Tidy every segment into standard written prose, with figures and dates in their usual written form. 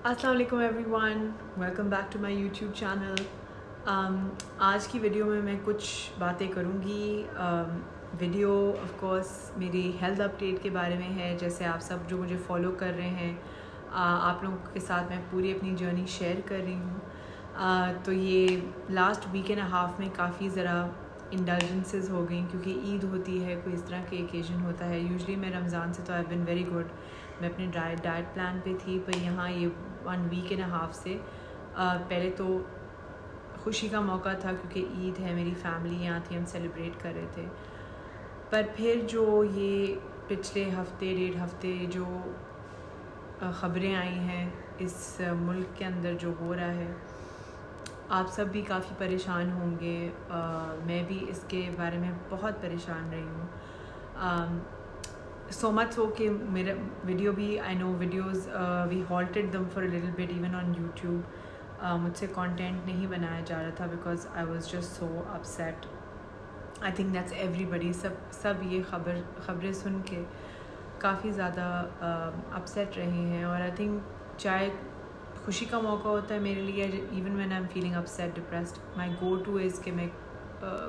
अस्सलाम वालेकुम everyone, welcome back to my YouTube channel. आज की वीडियो में मैं कुछ बातें करूँगी। वीडियो ऑफ कोर्स मेरी हेल्थ अपडेट के बारे में है। जैसे आप सब जो मुझे फॉलो कर रहे हैं, आप लोगों के साथ मैं पूरी अपनी जर्नी शेयर कर रही हूँ। तो ये लास्ट वीक एंड हाफ में काफ़ी ज़रा इंडल्जेंसेस हो गई, क्योंकि ईद होती है, कोई इस तरह के ओकेजन होता है। यूजुअली मैं रमज़ान से तो आई बिन वेरी गुड, मैं अपने डाइट प्लान पे थी, पर यहाँ ये 1 वीक एंड हाफ से पहले तो खुशी का मौका था क्योंकि ईद है, मेरी फैमिली यहाँ थी, हम सेलिब्रेट कर रहे थे। पर फिर जो ये पिछले हफ्ते 1.5 हफ्ते जो ख़बरें आई हैं इस मुल्क के अंदर जो हो रहा है, आप सब भी काफ़ी परेशान होंगे। मैं भी इसके बारे में बहुत परेशान रही हूँ। सो मच हो कि मेरा वीडियो भी, I know videos we halted them for a little bit even on YouTube. मुझसे कंटेंट नहीं बनाया जा रहा था because I was just so upset. I think that's everybody, सब ये ख़बरें सुन के काफ़ी ज़्यादा अपसेट रहे हैं। और आई थिंक चाहे खुशी का मौका होता है मेरे लिए, even when I am feeling upset depressed, my go two is कि मैं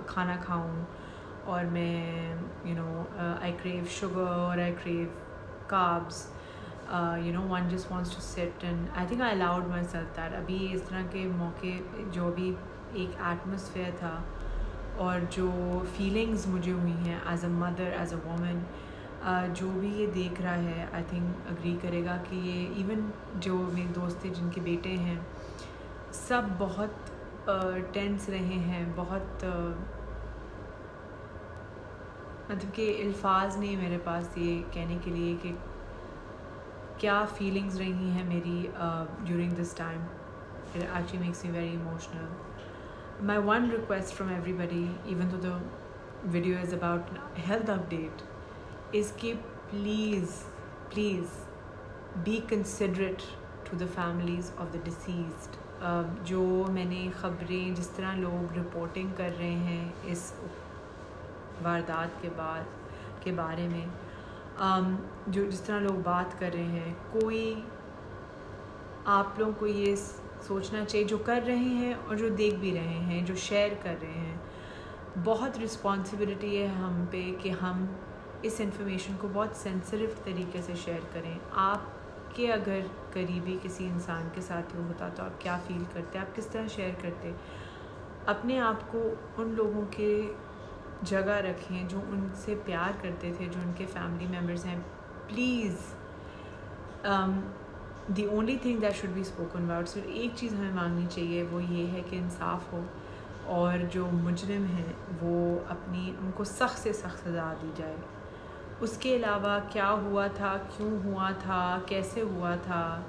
खाना खाऊं, और मैं आई क्रेव शुगर और I crave carbs, one just wants to sit and I think I allowed myself that. अभी इस तरह के मौके, जो भी एक एटमॉस्फेयर था और जो फीलिंग्स मुझे हुई हैं as a mother, as a woman, जो भी ये देख रहा है आई थिंक अग्री करेगा कि ये, इवन जो मेरे दोस्त थे जिनके बेटे हैं, सब बहुत टेंस रहे हैं, बहुत मतलब कि अल्फाज नहीं मेरे पास ये कहने के लिए कि क्या फीलिंग्स रही हैं मेरी during this time. It actually makes me very emotional. My one request from everybody, even though the video is about health update, is कि please be considerate to the families of the deceased। जो मैंने ख़बरें, जिस तरह लोग reporting कर रहे हैं इस वारदात के बारे में, जो जिस तरह लोग बात कर रहे हैं, कोई आप लोगों को ये सोचना चाहिए, जो कर रहे हैं और जो देख भी रहे हैं, जो शेयर कर रहे हैं, बहुत रिस्पॉन्सिबिलिटी है हम पे कि हम इस इंफॉर्मेशन को बहुत सेंसिटिव तरीके से शेयर करें। आपके अगर करीबी किसी इंसान के साथ ये होता तो आप क्या फ़ील करते, आप किस तरह शेयर करते? अपने आप को उन लोगों के जगह रखें जो उनसे प्यार करते थे, जो उनके फैमिली मेम्बर्स हैं। Please the only thing that should be spoken about, सिर्फ एक चीज़ हमें मांगनी चाहिए, वो ये है कि इंसाफ हो और जो मुजरिम हैं वो उनको सख्त से सख्त सज़ा दी जाए। उसके अलावा क्या हुआ था, क्यों हुआ था, कैसे हुआ था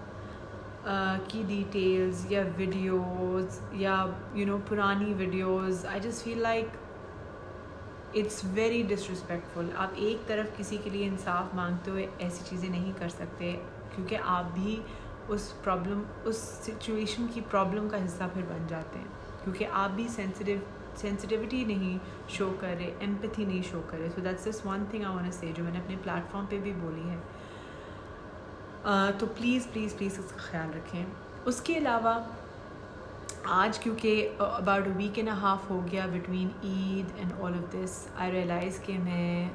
की डिटेल्स या वीडियोस या पुरानी videos, I just feel like it's very disrespectful. आप एक तरफ किसी के लिए इंसाफ मांगते हुए ऐसी चीज़ें नहीं कर सकते, क्योंकि आप भी उस सिचुएशन की प्रॉब्लम का हिस्सा फिर बन जाते हैं, क्योंकि आप भी सेंसिटिविटी नहीं शो कर रहे, एम्पैथी नहीं शो कर रहे। So that's just one thing I want to say, जो मैंने अपने प्लेटफॉर्म पे भी बोली है। तो प्लीज़ इसका ख्याल रखें। उसके अलावा आज क्योंकि about a week and a half हो गया between Eid and all of this, I realise कि मैं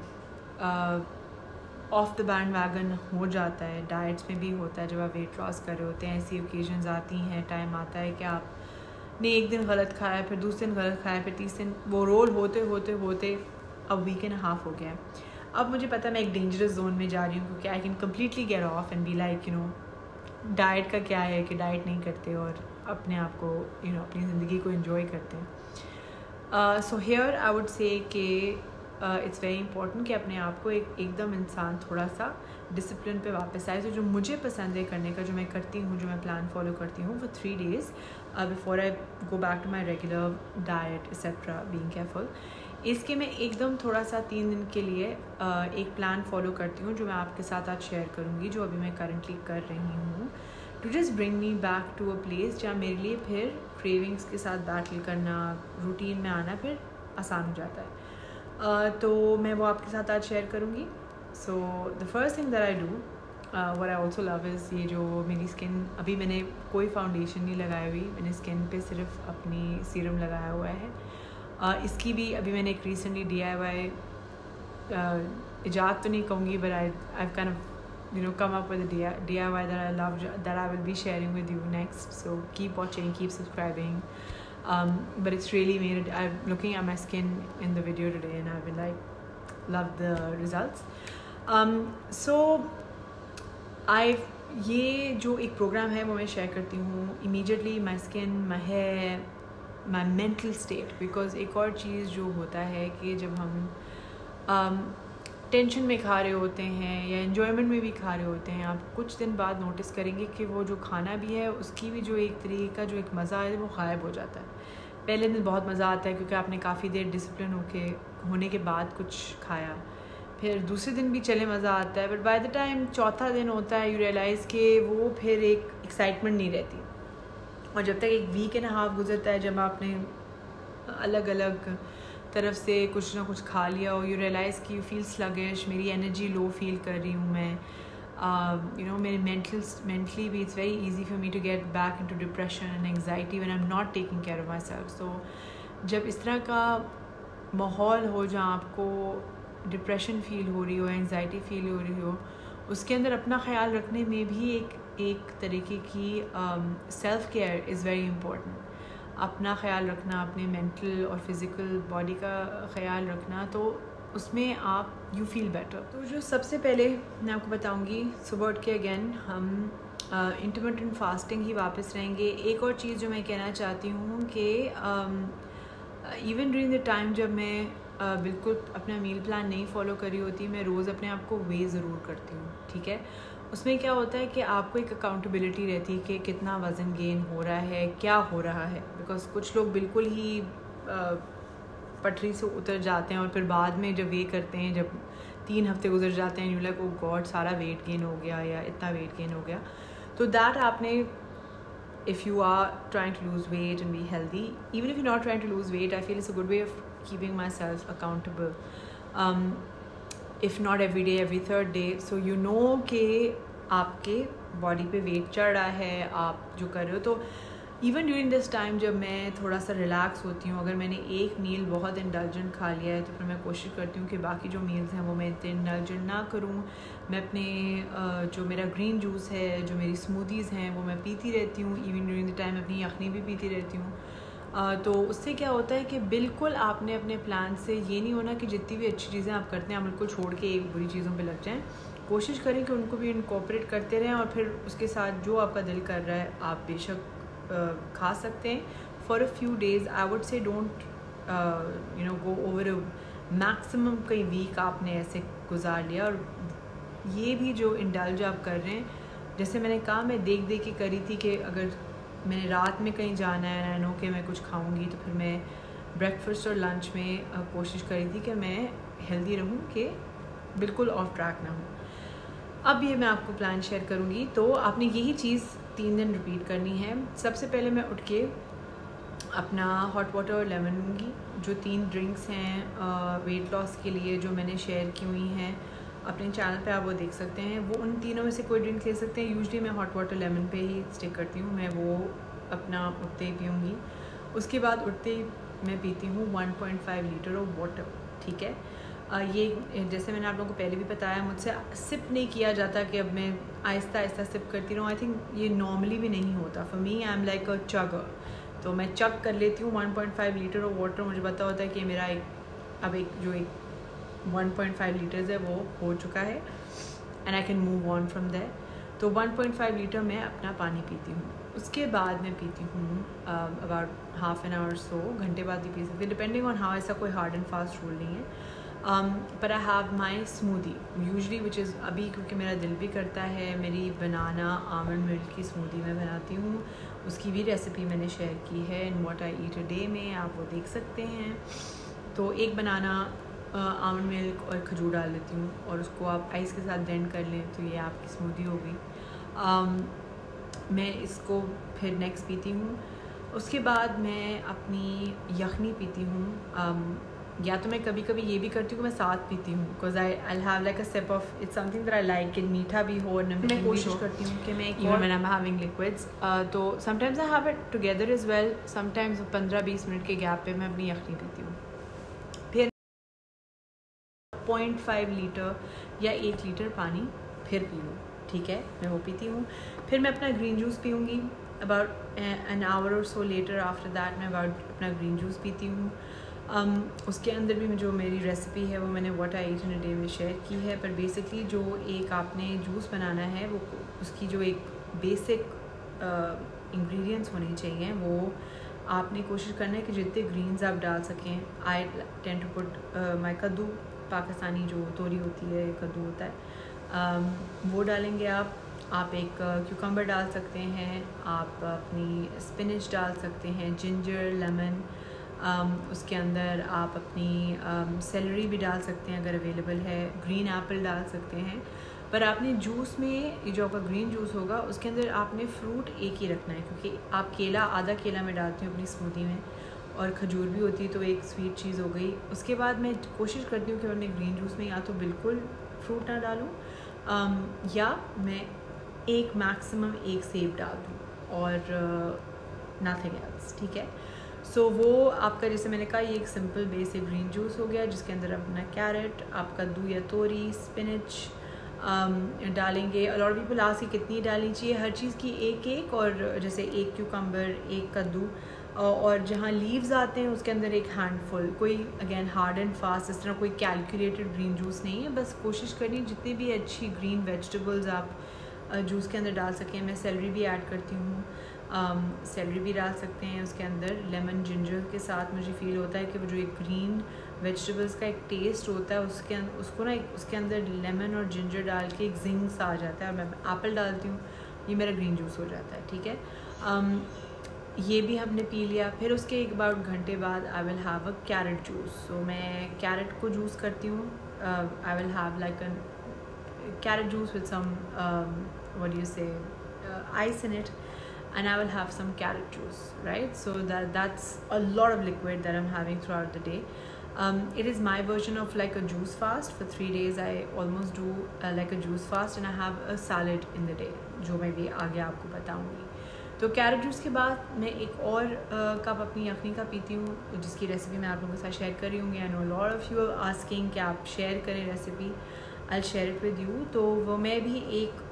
ऑफ द बैंड वैगन हो जाता है। डाइट्स में भी होता है, जब आप वेट लॉस कर रहे होते हैं, ऐसी ओकेजन्स आती हैं, टाइम आता है कि आपने एक दिन गलत खाया, फिर दूसरे दिन गलत खाया, फिर तीसरे दिन, वो रोल होते अब वीक एंड हाफ हो गया है। अब मुझे पता है मैं एक डेंजरस जोन में जा रही हूँ, क्योंकि I can completely get of and be like diet का क्या है कि डाइट नहीं करते और अपने आप को अपनी ज़िंदगी को एंजॉय करते हैं। So here I would say कि इट्स वेरी इंपॉर्टेंट कि अपने आप को एकदम इंसान थोड़ा सा डिसिप्लिन पे वापस आए। तो जो मुझे पसंद है करने का, जो मैं करती हूँ, जो मैं प्लान फॉलो करती हूँ, वो 3 days before I go back to my regular diet etcetera, being careful, इसके मैं एकदम थोड़ा सा 3 दिन के लिए एक प्लान फॉलो करती हूँ, जो मैं आपके साथ आज शेयर करूँगी, जो अभी मैं करंटली कर रही हूँ, to just bring me back to a place जहाँ मेरे लिए फिर क्रेविंग्स के साथ बैटल करना, रूटीन में आना फिर आसान हो जाता है। तो मैं वो आपके साथ आज शेयर करूँगी। So the first thing that I do what I also love is ये जो मेरी स्किन, अभी मैंने कोई फाउंडेशन नहीं लगाई हुई, मैंने स्किन पे सिर्फ अपनी सीरम लगाया हुआ है। इसकी भी अभी मैंने एक रिसेंटली DIY इजाद तो नहीं कहूँगी, but I kind of come up with a DIY that I love, that I will be sharing with you next. So keep watching, keep subscribing. But it's really made it. I'm looking at my skin in the video today, and I've been like, love the results. So ये जो एक programme है वो मैं share करती हूँ. Immediately my skin, my hair, my mental state. Because एक और चीज़ जो होता है कि जब हम टेंशन में खा रहे होते हैं या एन्जॉयमेंट में भी खा रहे होते हैं, आप कुछ दिन बाद नोटिस करेंगे कि वो जो खाना भी है उसकी भी जो एक तरीके का जो एक मज़ा है वो गायब हो जाता है. पहले दिन बहुत मज़ा आता है क्योंकि आपने काफ़ी देर डिसिप्लिन होने के बाद कुछ खाया, फिर दूसरे दिन भी चले मज़ा आता है, बट बाय द टाइम चौथा दिन होता है यू रियलाइज़ कि वो फिर एक एक्साइटमेंट नहीं रहती. और जब तक एक वीक एंड हाफ गुजरता है, जब आपने अलग अलग तरफ से कुछ ना कुछ खा लिया हो, यू रियलाइज़ कि यू फील स्लगिश, मेरी एनर्जी लो फील कर रही हूँ मैं, मेरे मेंटली भी it's very easy for me to get back into depression and anxiety when I am not taking care of my self. So जब इस तरह का माहौल हो जहाँ आपको डिप्रेशन फील हो रही हो, एंग्जाइटी फील हो रही हो, उसके अंदर अपना ख्याल रखने में भी एक तरीके की self care is very important. अपना ख्याल रखना, अपने मेंटल और फिज़िकल बॉडी का ख्याल रखना, तो उसमें आप यू फील बेटर. तो जो सबसे पहले मैं आपको बताऊंगी, सुबह उठ के अगेन हम इंटरमिटेंट फास्टिंग ही वापस रहेंगे. एक और चीज़ जो मैं कहना चाहती हूँ कि इवन ड्यूरिंग द टाइम जब मैं बिल्कुल अपना मील प्लान नहीं फॉलो कर रही होती, मैं रोज़ अपने आप को वे ज़रूर करती हूँ. ठीक है, उसमें क्या होता है कि आपको एक अकाउंटेबिलिटी रहती है कि कितना वज़न गेन हो रहा है, क्या हो रहा है. बिकॉज कुछ लोग बिल्कुल ही पटरी से उतर जाते हैं और फिर बाद में जब वे करते हैं, जब 3 हफ्ते गुजर जाते हैं, यू लाइक ओ गॉड सारा वेट गेन हो गया या इतना वेट गेन हो गया. तो दैट आपने, if you are trying to lose weight and be healthy, even if you not trying to lose weight, I feel it's a good way of keeping myself accountable. If not every day, every third day. So you know कि आपके body पे wait चढ़ रहा है, आप जो कर रहे हो. तो इवन ड्यूरिंग दिस टाइम जब मैं थोड़ा सा रिलैक्स होती हूँ, अगर मैंने एक मील बहुत इंडल्जेंट खा लिया है, तो फिर मैं कोशिश करती हूँ कि बाकी जो मील्स हैं वो मैं इतने इंडल्जेंट ना करूँ. मैं अपने जो मेरा ग्रीन जूस है, जो मेरी स्मूदीज़ हैं, वो मैं पीती रहती हूँ. इवन ड्यूरिंग द टाइम अपनी यखनी भी पीती रहती हूँ. तो उससे क्या होता है कि बिल्कुल आपने अपने प्लान से ये नहीं होना कि जितनी भी अच्छी चीज़ें आप करते हैं आप बिल्कुल छोड़ के एक बुरी चीज़ों पे लग जाएं. कोशिश करें कि उनको भी इनकॉर्पोरेट करते रहें, और फिर उसके साथ जो आपका दिल कर रहा है आप बेशक खा सकते हैं for a few days. I would say don't go over maximum. कई वीक आपने ऐसे गुजार लिया. और ये भी जो इंडल्ज आप कर रहे हैं, जैसे मैंने कहा, मैं देख के करी थी कि अगर मैंने रात में कहीं जाना है, आई नो कि मैं कुछ खाऊंगी, तो फिर मैं ब्रेकफास्ट और लंच में कोशिश करी थी कि मैं हेल्दी रहूं, कि बिल्कुल ऑफ ट्रैक ना हूँ. अब ये मैं आपको प्लान शेयर करूँगी. तो आपने यही चीज़ 3 दिन रिपीट करनी है. सबसे पहले मैं उठ के अपना हॉट वाटर और लेमन लूँगी. जो 3 ड्रिंक्स हैं वेट लॉस के लिए जो मैंने शेयर की हुई हैं अपने चैनल पे, आप वो देख सकते हैं. वो उन तीनों में से कोई ड्रिंक ले सकते हैं. यूजुअली मैं हॉट वाटर लेमन पे ही स्टिक करती हूँ. मैं वो अपना उठते ही पीऊँगी. उसके बाद उठते ही मैं पीती हूँ 1.5 लीटर ऑफ वाटर. ठीक है, ये जैसे मैंने आप लोगों को पहले भी बताया, मुझसे सिप नहीं किया जाता कि अब मैं आहिस्ता आहिस्ता सिप करती रहूँ. आई थिंक ये नॉर्मली भी नहीं होता. For me I am like a chugger. तो मैं चग कर लेती हूँ 1.5 लीटर ऑफ वाटर. मुझे पता होता है कि मेरा एक 1.5 लीटर्स है वो हो चुका है, and I can move on from there. तो 1.5 लीटर मैं अपना पानी पीती हूँ. उसके बाद मैं पीती हूँ अबाउट हाफ एन आवर, सो घंटे बाद ही पी सकती हूँ, डिपेंडिंग ऑन हाउ. ऐसा कोई हार्ड एंड फास्ट रूल नहीं है. पर I have my smoothie usually which is, अभी क्योंकि मेरा दिल भी करता है, मेरी बनाना आमंड मिल्क की स्मूदी मैं बनाती हूँ. उसकी भी रेसिपी मैंने शेयर की है in what I eat a day में, आप वो देख सकते हैं. तो एक बनाना आमंड मिल्क और खजूर डाल देती हूँ, और उसको आप आइस के साथ ब्लेंड कर लें, तो ये आपकी स्मूदी हो गई. मैं इसको फिर नेक्स्ट पीती हूँ. उसके बाद मैं अपनी यखनी पीती हूँ. या तो मैं कभी कभी ये भी करती हूँ कि मैं साथ पीती हूँ, because I have like a sip of it's something that I like कि मीठा भी हो और मैं कोशिश करती हूँ कि मैं even when I am having liquids तो sometimes I have it together is well, sometimes 15-20 minute के गैप पे मैं अपनी यखनी पीती हूँ। फिर 0.5 लीटर या 1 लीटर पानी फिर पी लूँ, ठीक है, मैं वो पीती हूँ। फिर मैं अपना ग्रीन जूस पीऊँगी अबाउट एन आवर और सो लेटर आफ्टर दैट मैं अबाउट अपना ग्रीन जूस पीती हूँ। उसके अंदर भी जो मेरी रेसिपी है वो मैंने what I eat in a day में शेयर की है, पर बेसिकली जो एक आपने जूस बनाना है वो उसकी जो एक बेसिक इंग्रेडिएंट्स होने चाहिए वो आपने कोशिश करना है कि जितने ग्रीन्स आप डाल सकें। I tend to put my कद्दू, पाकिस्तानी जो तोरी होती है, कद्दू होता है, वो डालेंगे आप एक क्यूकम्बर डाल सकते हैं, आप अपनी स्पिनच डाल सकते हैं, जिंजर, लेमन, उसके अंदर आप अपनी सेलरी भी डाल सकते हैं अगर अवेलेबल है, ग्रीन एप्पल डाल सकते हैं। पर आपने जूस में जो आपका ग्रीन जूस होगा उसके अंदर आपने फ्रूट एक ही रखना है, क्योंकि आप केला, आधा केला मैं डालती हूँ अपनी स्मूदी में, और खजूर भी होती है तो एक स्वीट चीज़ हो गई। उसके बाद मैं कोशिश करती हूँ कि मैं अपने ग्रीन जूस में या तो बिल्कुल फ्रूट ना डालूँ या मैं मैक्सिमम एक सेब डाल दूँ और नथिंग एल्स, ठीक है। सो वो आपका, जैसे मैंने कहा, ये एक सिंपल बेसिक ग्रीन जूस हो गया जिसके अंदर अपना कैरेट, आप कद्दू या तोरी, स्पिनच डालेंगे। लॉट ऑफ पीपल आस्क कि कितनी डालनी चाहिए, हर चीज़ की एक, और जैसे एक क्यूकम्बर, एक कद्दू, और जहाँ लीव्स आते हैं उसके अंदर एक हैंडफुल। कोई अगेन हार्ड एंड फास्ट इस तरह कोई कैलकुलेटेड ग्रीन जूस नहीं है, बस कोशिश करिए जितनी भी अच्छी ग्रीन वेजिटेबल्स आप जूस के अंदर डाल सकें। मैं सेलरी भी ऐड करती हूँ, सेलरी भी डाल सकते हैं उसके अंदर। लेमन, जिंजर के साथ मुझे फ़ील होता है कि वो जो एक ग्रीन वेजिटेबल्स का एक टेस्ट होता है उसको ना उसके अंदर लेमन और जिंजर डाल के एक जिंग सा आ जाता है, और मैं एप्पल डालती हूँ, ये मेरा ग्रीन जूस हो जाता है, ठीक है। ये भी हमने पी लिया। फिर उसके एक अबाउट घंटे बाद I will have a carrot juice. So मैं कैरेट को जूस करती हूँ, I will have like a carrot juice with some what do you say ice in it, and I will have some carrot juice, right? So that's a lot of liquid that I'm having throughout the day. It is my version of like a juice fast. For 3 days I almost do like a juice fast, and I have a salad in the day, जो मैं भी आगे आपको बताऊंगी। तो carrot juice के बाद मैं एक और कप अपनी यखनी का पीती हूँ, जिसकी रेसिपी मैं आप लोगों के साथ शेयर कर रही हूँ। I know lot of you are asking कि आप शेयर करें recipe, I share it with you. तो वो मैं भी एक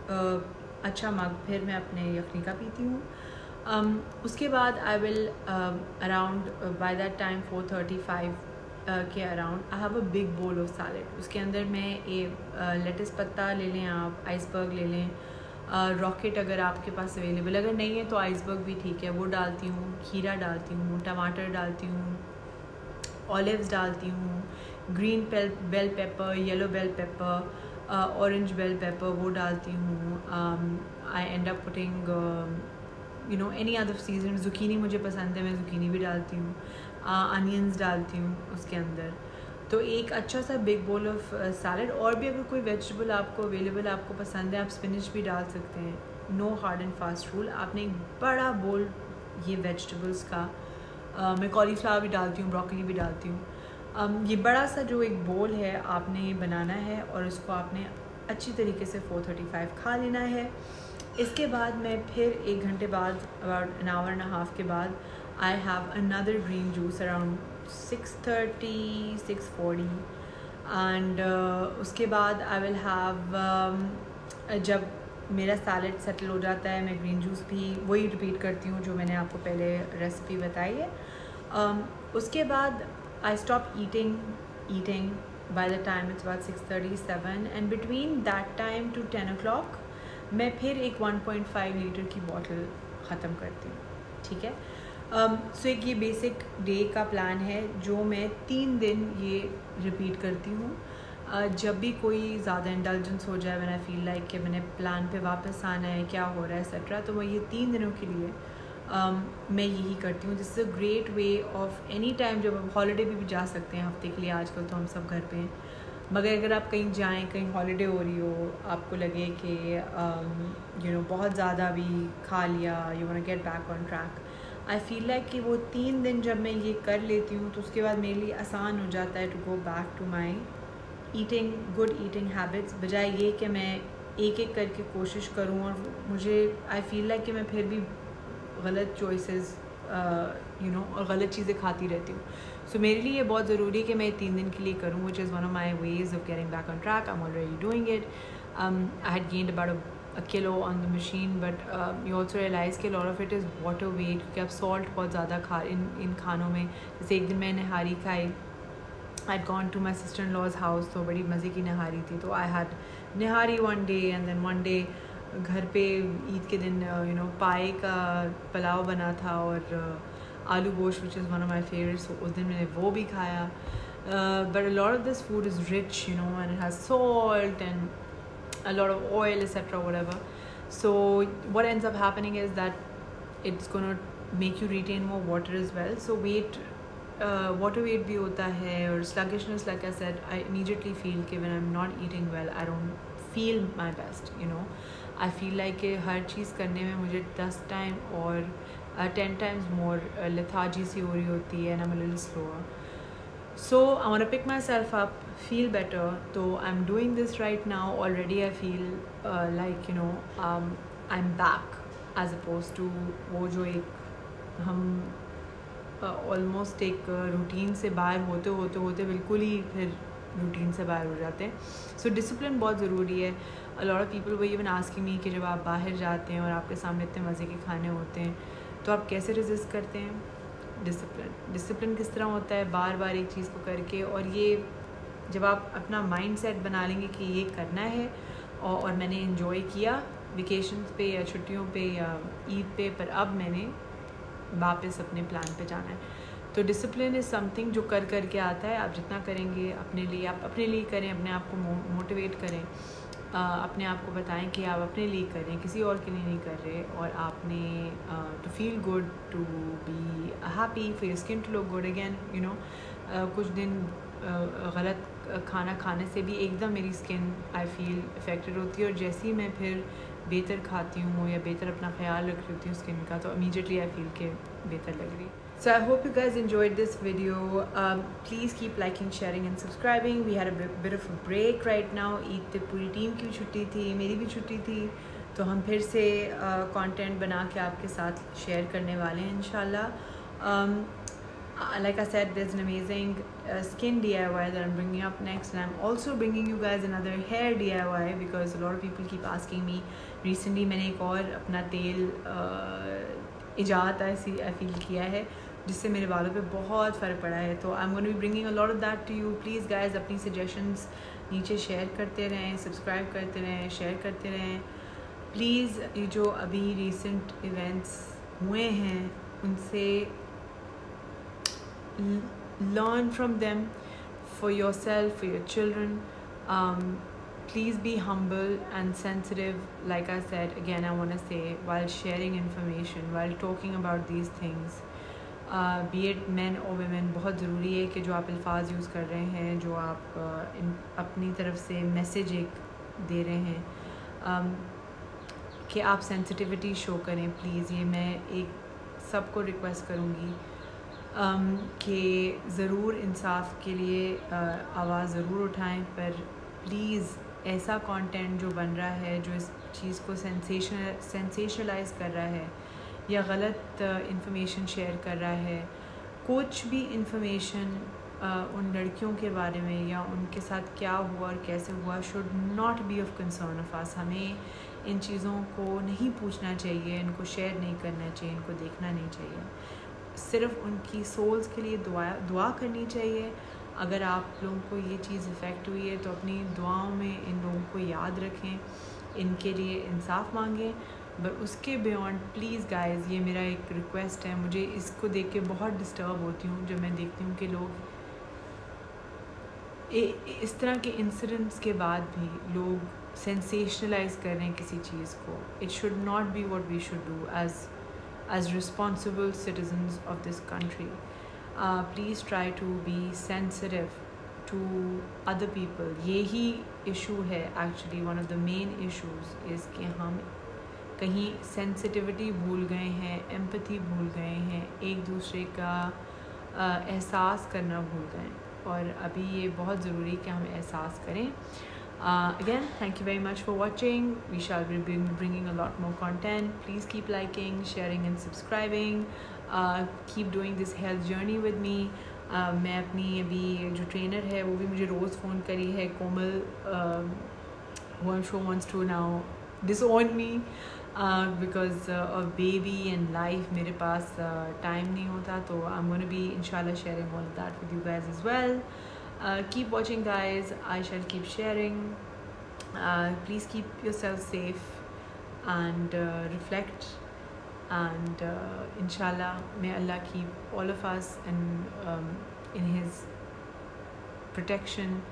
अच्छा मग फिर मैं अपने यखनी का पीती हूँ। उसके बाद I will around by that time 4:35 के around I have a big bowl of salad. उसके अंदर मैं लेटिस पत्ता ले लें, आप आइसबर्ग ले लें, रॉकेट अगर आपके पास अवेलेबल, अगर नहीं है तो आइसबर्ग भी ठीक है, वो डालती हूँ। खीरा डालती हूँ, टमाटर डालती हूँ, ऑलिव्स डालती हूँ, green bell pepper, yellow bell pepper, orange bell pepper वो डालती हूँ। I end up putting you know any other season. Zucchini मुझे पसंद है, मैं ज़ुकीनी भी डालती हूँ, अनियंस डालती हूँ उसके अंदर। तो एक अच्छा सा बिग बोल ऑफ सैलड। और भी अगर कोई वेजिटेबल आपको अवेलेबल आपको पसंद है, आप स्पिनच भी डाल सकते हैं, no hard and fast rule. आपने एक बड़ा बोल ये वेजिटेबल्स का, मैं कॉलीफ्लावर भी डालती हूँ, ब्रोकली भी डालती हूँ, ये बड़ा सा जो एक बोल है आपने बनाना है, और इसको आपने अच्छी तरीके से 4:35 खा लेना है। इसके बाद मैं फिर 1 घंटे बाद, about an our and half के बाद, I have another green juice around 6:30 6:40, and उसके बाद आई विल हैव, जब मेरा सैलड सेटल हो जाता है, मैं ग्रीन जूस भी वही रिपीट करती हूँ जो मैंने आपको पहले रेसिपी बताई है। उसके बाद I stop eating by the time it's about 6:37, and between that time to 10 o'clock मैं फिर एक 1.5 लीटर की बॉटल ख़त्म करती हूँ, ठीक है। सो एक ये बेसिक डे का प्लान है जो मैं 3 दिन ये रिपीट करती हूँ। जब भी कोई ज़्यादा इंडल्जेंस हो जाए, व्हेन आई फील लाइक कि मैंने प्लान पे वापस आना है, क्या हो रहा है एक्सेट्रा, तो मैं ये 3 दिनों के लिए मैं यही करती हूँ। This is a great way of any time, जब आप हॉलीडे भी जा सकते हैं हफ्ते के लिए, आजकल तो हम सब घर पे हैं, मगर अगर आप कहीं जाएं, कहीं हॉलीडे हो रही हो, आपको लगे कि यू नो बहुत ज़्यादा भी खा लिया, you want to get back on track, I feel like कि वो 3 दिन जब मैं ये कर लेती हूँ तो उसके बाद मेरे लिए आसान हो जाता है to go back to my good eating habits, बजाय ये कि मैं एक एक करके कोशिश करूँ और मुझे आई फील लाइक कि मैं फिर भी गलत चॉइसेस और गलत चीज़ें खाती रहती हूँ. सो मेरे लिए ये बहुत ज़रूरी है कि मैं 3 दिन के लिए करूँ, which is one of my ways of getting back on track. I am already doing it. I had gained about a kilo on the machine, but you also realize कि a lot of it is water weight, क्योंकि आप salt बहुत ज़्यादा खा इन खानों में. जैसे एक दिन मैं नहारी खाई, I had gone to my sister-in-law's house, तो बड़ी मज़े की नहारी थी. तो I had nihari one day and then one day घर पे ईद के दिन पाए का पुलाव बना था और आलू गोश्त, which is one of my favorites. So उस दिन मैंने वो भी खाया. But a lot of this food is rich, and it has salt and a lot of oil, etc., whatever. So what ends up happening is that it's going to make you retain more water as well. So water weight भी होता है, और sluggishness, like I said, I immediately feel कि when I'm not eating well, I don't feel my best. I feel like कि हर चीज़ करने में मुझे 10 time और 10 times more lethargy सी हो रही होती है, and I'm a little slower. So I want to pick myself up, feel better. So I'm doing this right now. Already I feel like I'm back, as opposed to वो जो एक हम almost एक routine से बाहर होते बिल्कुल ही फिर रूटीन से बाहर हो जाते हैं. So discipline बहुत ज़रूरी है. A lot of people were even asking me कि जब आप बाहर जाते हैं और आपके सामने इतने मज़े के खाने होते हैं तो आप कैसे रेजिस्ट करते हैं. डिसिप्लिन किस तरह होता है, बार बार एक चीज़ को करके. और ये जब आप अपना माइंड सेट बना लेंगे कि ये करना है और मैंने इन्जॉय किया वेकेशंस पे या छुट्टियों पे या ईद पे, पर अब मैंने वापस अपने प्लान पे जाना है. तो डिसिप्लिन इज़ समथिंग जो कर के आता है. आप जितना करेंगे अपने लिए, आप अपने लिए करें, अपने आप को मोटिवेट करें, अपने आप को बताएं कि आप अपने लिए कर रहे हैं, किसी और के लिए नहीं कर रहे. और आपने to feel good, to be happy, for your skin to look good again. कुछ दिन गलत खाना खाने से भी एकदम मेरी स्किन आई फील अफेक्टेड होती है, और जैसे ही मैं फिर बेहतर खाती हूँ या बेहतर अपना ख्याल रख रही होती हूँ स्किन का, तो इमीडिएटली आई फील के बेहतर लग रही. So I hope you guys enjoyed this video. Please keep liking, sharing and subscribing. We had a bit of a break right now. Eid पे पूरी टीम की छुट्टी थी, मेरी भी छुट्टी थी, तो हम फिर से कंटेंट बना के आपके साथ शेयर करने वाले हैं इंशाल्लाह. Like I said, there's an amazing skin DIY that I'm bringing up next, and I'm also bringing you guys another hair DIY because a lot of people keep asking me. Recently मैंने एक और अपना तेल इजाद ऐसी I feel किया है जिससे मेरे बालों पे बहुत फ़र्क पड़ा है. तो I am going to be bringing a lot of that to you. Please guys अपनी सजेशंस नीचे शेयर करते रहें, सब्सक्राइब करते रहें, शेयर करते रहें. प्लीज़ ये जो अभी रिसेंट इवेंट्स हुए हैं उनसे learn from them for yourself, for your children. Please be humble and sensitive. Like I said, again, I want to say, while sharing information, while talking about these things, be it men or women, बहुत ज़रूरी है कि जो आप अल्फाज use कर रहे हैं, जो आप अपनी तरफ से मैसेज एक दे रहे हैं, कि आप सेंसिटिविटी शो करें. प्लीज़ ये मैं एक सबको रिक्वेस्ट करूँगी कि ज़रूर इंसाफ के लिए आवाज़ ज़रूर उठाएं, पर प्लीज़ ऐसा कंटेंट जो बन रहा है, जो इस चीज़ को सेंसेशनलाइज कर रहा है या गलत इंफॉर्मेशन शेयर कर रहा है, कुछ भी इंफॉर्मेशन उन लड़कियों के बारे में या उनके साथ क्या हुआ और कैसे हुआ should not B of concern of us. हमें इन चीज़ों को नहीं पूछना चाहिए, इनको शेयर नहीं करना चाहिए, इनको देखना नहीं चाहिए. सिर्फ उनकी सोल्स के लिए दुआ करनी चाहिए. अगर आप लोगों को ये चीज़ इफ़ेक्ट हुई है तो अपनी दुआओं में इन लोगों को याद रखें, इनके लिए इंसाफ मांगें. बट उसके बियॉन्ड प्लीज़ गाइस, ये मेरा एक रिक्वेस्ट है. मुझे इसको देख के बहुत डिस्टर्ब होती हूँ जब मैं देखती हूँ कि लोग इस तरह के इंसिडेंट्स के बाद भी लोग सेंसेशनलाइज कर रहे हैं किसी चीज़ को. It should not be what we should do as responsible citizens of this country. Please try to be sensitive to other people. यही issue है actually, one of the main issues is कि हम कहीं सेंसिटिविटी भूल गए हैं, empathy भूल गए हैं, एक दूसरे का एहसास करना भूल गए, और अभी ये बहुत ज़रूरी है कि हम एहसास करें. Again, thank you very much for watching. We shall be bringing a lot more content. Please keep liking, sharing and subscribing. Keep doing this health journey with me. मैं अपनी अभी जो ट्रेनर है वो भी मुझे रोज़ फ़ोन करी है, कोमल, who I'm sure wants to now disown me because of baby and life. मेरे पास time नहीं होता, तो I'm going to be inshallah sharing all of that with you guys as well. Keep watching guys, I shall keep sharing. Please keep yourself safe and reflect, and inshallah may Allah keep all of us in his protection,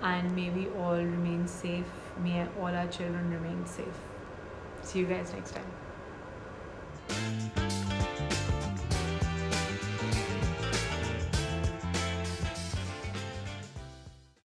and may we all remain safe, may all our children remain safe. See you guys next time.